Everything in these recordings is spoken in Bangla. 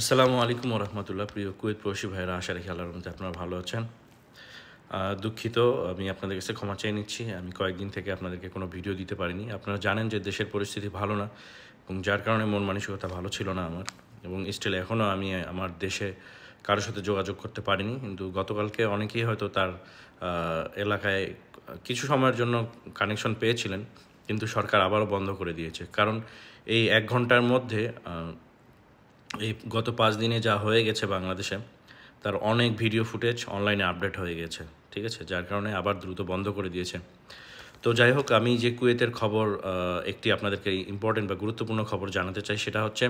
আসসালামু আলাইকুম রহমতুল্লাহ। প্রিয় কুয়েত প্রবাসী ভাইয়েরা, আশা রাখি আল্লাহর রহমতে আপনারা ভালো আছেন। দুঃখিত, আমি আপনাদের কাছে ক্ষমা চেয়ে নিচ্ছি। আমি কয়েকদিন থেকে আপনাদেরকে কোনো ভিডিও দিতে পারিনি। আপনারা জানেন যে দেশের পরিস্থিতি ভালো না, এবং যার কারণে মন মানসিকতা ভালো ছিল না আমার, এবং স্টিল এখনও আমি আমার দেশে কারোর সাথে যোগাযোগ করতে পারিনি। কিন্তু গতকালকে অনেকেই হয়তো তার এলাকায় কিছু সময়ের জন্য কানেকশন পেয়েছিলেন, কিন্তু সরকার আবারও বন্ধ করে দিয়েছে। কারণ এই 1 ঘন্টার মধ্যে এই গত 5 দিনে যা হয়ে গেছে বাংলাদেশে, তার অনেক ভিডিও ফুটেজ অনলাইনে আপডেট হয়ে গেছে। ঠিক আছে, যার কারণে আবার দ্রুত বন্ধ করে দিয়েছে। তো যাই হোক, আমি যে কুয়েতের খবর একটি আপনাদেরকে ইম্পর্টেন্ট বা গুরুত্বপূর্ণ খবর জানাতে চাই, সেটা হচ্ছে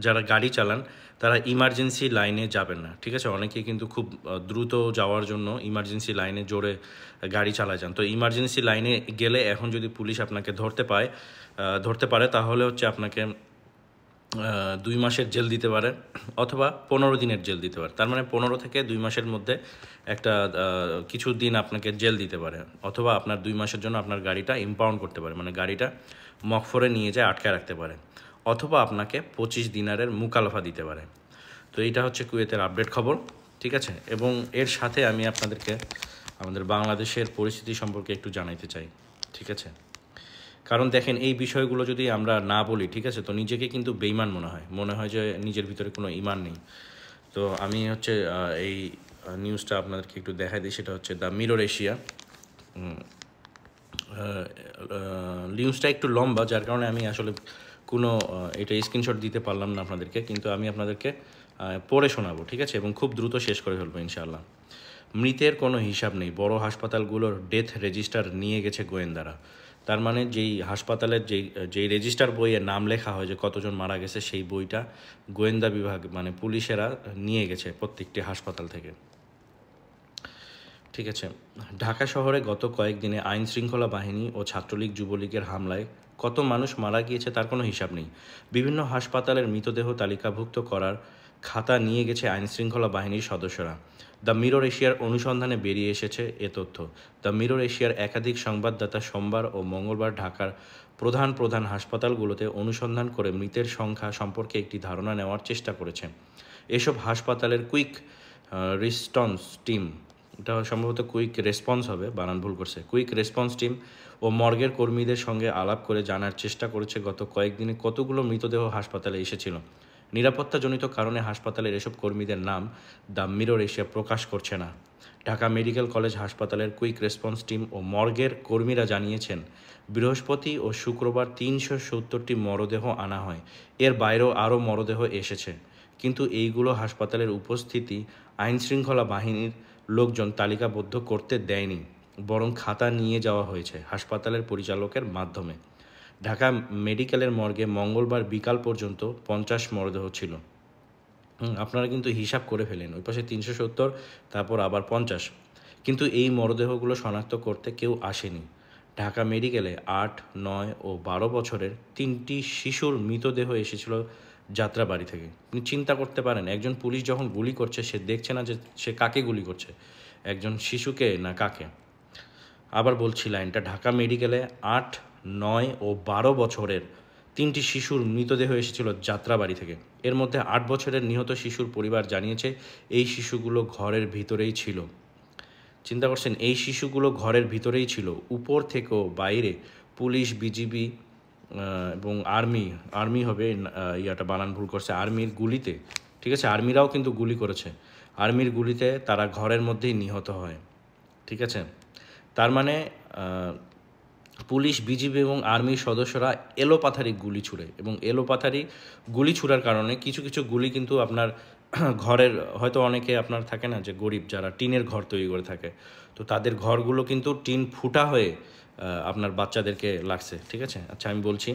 যারা গাড়ি চালান তারা ইমার্জেন্সি লাইনে যাবেন না। ঠিক আছে, অনেকেই কিন্তু খুব দ্রুত যাওয়ার জন্য ইমার্জেন্সি লাইনে জোরে গাড়ি চালায় যান। তো ইমার্জেন্সি লাইনে গেলে এখন যদি পুলিশ আপনাকে ধরতে পারে, তাহলে হচ্ছে আপনাকে 2 মাসের জেল দিতে পারে, অথবা 15 দিনের জেল দিতে পারে। তার মানে 15 থেকে 2 মাসের মধ্যে একটা কিছু দিন আপনাকে জেল দিতে পারে, অথবা আপনার 2 মাসের জন্য আপনার গাড়িটা ইম্পাউন্ড করতে পারে, মানে গাড়িটা মকফরে নিয়ে যায় আটকায় রাখতে পারে, অথবা আপনাকে 25 দিনারের মুকালফা দিতে পারে। তো এইটা হচ্ছে কুয়েতের আপডেট খবর। ঠিক আছে, এবং এর সাথে আমি আপনাদেরকে আমাদের বাংলাদেশের পরিস্থিতি সম্পর্কে একটু জানাইতে চাই। ঠিক আছে, কারণ দেখেন, এই বিষয়গুলো যদি আমরা না বলি, ঠিক আছে, তো নিজেকে কিন্তু বেঈমান মনে হয় যে নিজের ভিতরে কোনো ঈমান নেই। তো আমি হচ্ছে এই নিউজটা আপনাদেরকে একটু দেখাই দিই। সেটা হচ্ছে দ্য মিরর এশিয়া। নিউজটা একটু লম্বা, যার কারণে আমি আসলে কোনো এটা স্ক্রিনশট দিতে পারলাম না আপনাদেরকে, কিন্তু আমি আপনাদেরকে পড়ে শোনাবো। ঠিক আছে, এবং খুব দ্রুত শেষ করে ফেলবো ইনশাআল্লাহ। মৃতের কোনো হিসাব নেই, বড় হাসপাতালগুলোর ডেথ রেজিস্টার নিয়ে গেছে গোয়েন্দারা। তার মানে যেই হাসপাতালের যেই রেজিস্টার বইয়ে নাম লেখা হয় যে কতজন মারা গেছে, সেই বইটা গোয়েন্দা বিভাগ মানে পুলিশেরা নিয়ে গেছে প্রত্যেকটি হাসপাতাল থেকে। ঠিক আছে, ঢাকা শহরে গত কয়েকদিনে আইন শৃঙ্খলা বাহিনী ও ছাত্রলীগ যুবলীগের হামলায় কত মানুষ মারা গিয়েছে তার কোনো হিসাব নেই। বিভিন্ন হাসপাতালের মৃতদেহ তালিকাভুক্ত করার খাতা নিয়ে গেছে আইন শৃঙ্খলা বাহিনীর সদস্যরা। দ্য মিরর এশিয়ার অনুসন্ধানে বেরিয়ে এসেছে এ তথ্য। দ্য মিরর এশিয়ার একাধিক সংবাদদাতা সোমবার ও মঙ্গলবার ঢাকার প্রধান প্রধান হাসপাতালগুলোতে অনুসন্ধান করে মৃতের সংখ্যা সম্পর্কে একটি ধারণা নেওয়ার চেষ্টা করেছে। এসব হাসপাতালের কুইক রেসপন্স টিম, এটা সম্ভবত কুইক রেসপন্স হবে, বানান ভুল করছে, কুইক রেসপন্স টিম ও মর্গের কর্মীদের সঙ্গে আলাপ করে জানার চেষ্টা করেছে গত কয়েকদিনে কতগুলো মৃতদেহ হাসপাতালে এসেছিল। নিরাপত্তাজনিত কারণে হাসপাতালের এসব কর্মীদের নাম দ্য মিরর এশিয়া প্রকাশ করছে না। ঢাকা মেডিকেল কলেজ হাসপাতালের কুইক রেসপন্স টিম ও মর্গের কর্মীরা জানিয়েছেন, বৃহস্পতি ও শুক্রবার 370টি মরদেহ আনা হয়। এর বাইরেও আরও মরদেহ এসেছে, কিন্তু এইগুলো হাসপাতালের উপস্থিতি আইনশৃঙ্খলা বাহিনীর লোকজন তালিকাবদ্ধ করতে দেয়নি, বরং খাতা নিয়ে যাওয়া হয়েছে হাসপাতালের পরিচালকের মাধ্যমে। ঢাকা মেডিকেলের মর্গে মঙ্গলবার বিকাল পর্যন্ত 50 মরদেহ ছিল। আপনারা কিন্তু হিসাব করে ফেলেন, ওই পাশে 370, তারপর আবার 50, কিন্তু এই মরদেহগুলো শনাক্ত করতে কেউ আসেনি। ঢাকা মেডিকেলে 8, 9 ও 12 বছরের 3টি শিশুর মৃতদেহ এসেছিল যাত্রাবাড়ি থেকে। আপনি চিন্তা করতে পারেন, একজন পুলিশ যখন গুলি করছে, সে দেখছে না যে সে কাকে গুলি করছে, একজন শিশুকে না কাকে। আবার বলছি লাইনটা, ঢাকা মেডিকেলে 8, 9 ও 12 বছরের 3টি শিশুর মৃতদেহ এসেছিল যাত্রাবাড়ি থেকে। এর মধ্যে 8 বছরের নিহত শিশুর পরিবার জানিয়েছে এই শিশুগুলো ঘরের ভিতরেই ছিল। চিন্তা করছেন, এই শিশুগুলো ঘরের ভিতরেই ছিল, উপর থেকেও বাইরে পুলিশ, বিজিবি এবং আর্মি হবে, ইয়াটা বানান ভুল করছে, আর্মির গুলিতে। ঠিক আছে, আর্মিরাও কিন্তু গুলি করেছে, আর্মির গুলিতে তারা ঘরের মধ্যেই নিহত হয়। ঠিক আছে, তার মানে পুলিশ, বিজিবি এবং আর্মির সদস্যরা এলোপাথারি গুলি ছুড়ে, এবং এলোপাথারি গুলি ছুড়ার কারণে কিছু কিছু গুলি কিন্তু আপনার ঘরের, হয়তো অনেকে আপনার থাকে না যে গরিব যারা টিনের ঘর তৈরি করে থাকে, তো তাদের ঘরগুলো কিন্তু টিন ফুটা হয়ে আপনার বাচ্চাদেরকে লাগছে। ঠিক আছে, আচ্ছা আমি বলছি,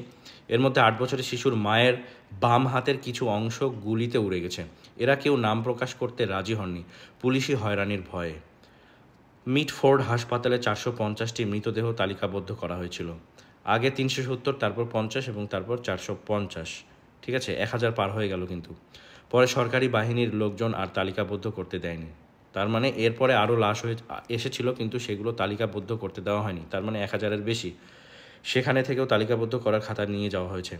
এর মধ্যে 8 বছরের শিশুর মায়ের বাম হাতের কিছু অংশ গুলিতে উড়ে গেছে। এরা কেউ নাম প্রকাশ করতে রাজি হননি পুলিশি হয়রানির ভয়ে। মিটফোর্ড হাসপাতালে 450টি মৃতদেহ তালিকাবদ্ধ করা হয়েছিল। আগে 370, তারপর 50 এবং তারপর 450। ঠিক আছে, 1000 পার হয়ে গেল, কিন্তু পরে সরকারি বাহিনীর লোকজন আর তালিকাবদ্ধ করতে দেয়নি। তার মানে এরপরে আরও লাশ এসেছিল, কিন্তু সেগুলো তালিকাবদ্ধ করতে দেওয়া হয়নি। তার মানে 1000-এর বেশি, সেখানে থেকেও তালিকাবদ্ধ করার খাতা নিয়ে যাওয়া হয়েছে।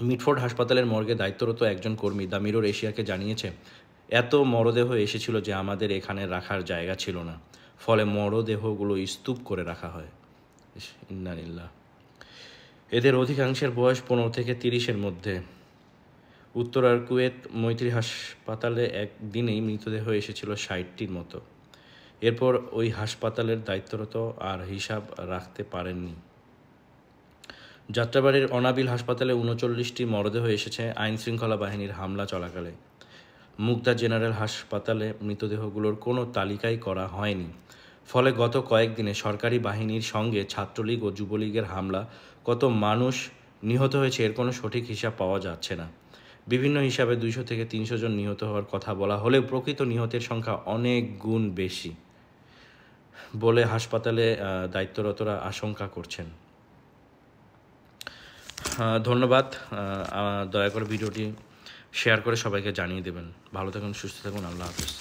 মিটফোর্ড হাসপাতালের মর্গে দায়িত্বরত একজন কর্মী দ্য মিরর এশিয়াকে জানিয়েছে, এত মরদেহ এসেছিল যে আমাদের এখানে রাখার জায়গা ছিল না, ফলে মরদেহগুলো স্তূপ করে রাখা হয়। ইন্নালিল্লাহ। এদের অধিকাংশের বয়স 15 থেকে 30-এর মধ্যে। উত্তরার কুয়েত মৈত্রী হাসপাতালে একদিনেই মৃতদেহ এসেছিল 60টির মতো। এরপর ওই হাসপাতালের দায়িত্বরত আর হিসাব রাখতে পারেননি। যাত্রাবাড়ির অনাবিল হাসপাতালে 39টি মরদেহ এসেছে আইনশৃঙ্খলা বাহিনীর হামলা চলাকালে। মুগদা জেনারেল হাসপাতালে মৃতদেহগুলোর কোনো তালিকাই করা হয়নি, ফলে গত কয়েকদিনে সরকারি বাহিনীর সঙ্গে ছাত্রলীগ ও যুবলীগের হামলা কত মানুষ নিহত হয়েছে এর কোনো সঠিক হিসাব পাওয়া যাচ্ছে না। বিভিন্ন হিসাবে 200 থেকে 300 জন নিহত হওয়ার কথা বলা হলেও প্রকৃত নিহতের সংখ্যা অনেক গুণ বেশি বলে হাসপাতালে দায়িত্বরতরা আশঙ্কা করছেন। ধন্যবাদ। দয়া করে ভিডিওটি শেয়ার করে সবাইকে জানিয়ে দেবেন। ভালো থাকুন, সুস্থ থাকুন। আল্লাহ হাফেজ।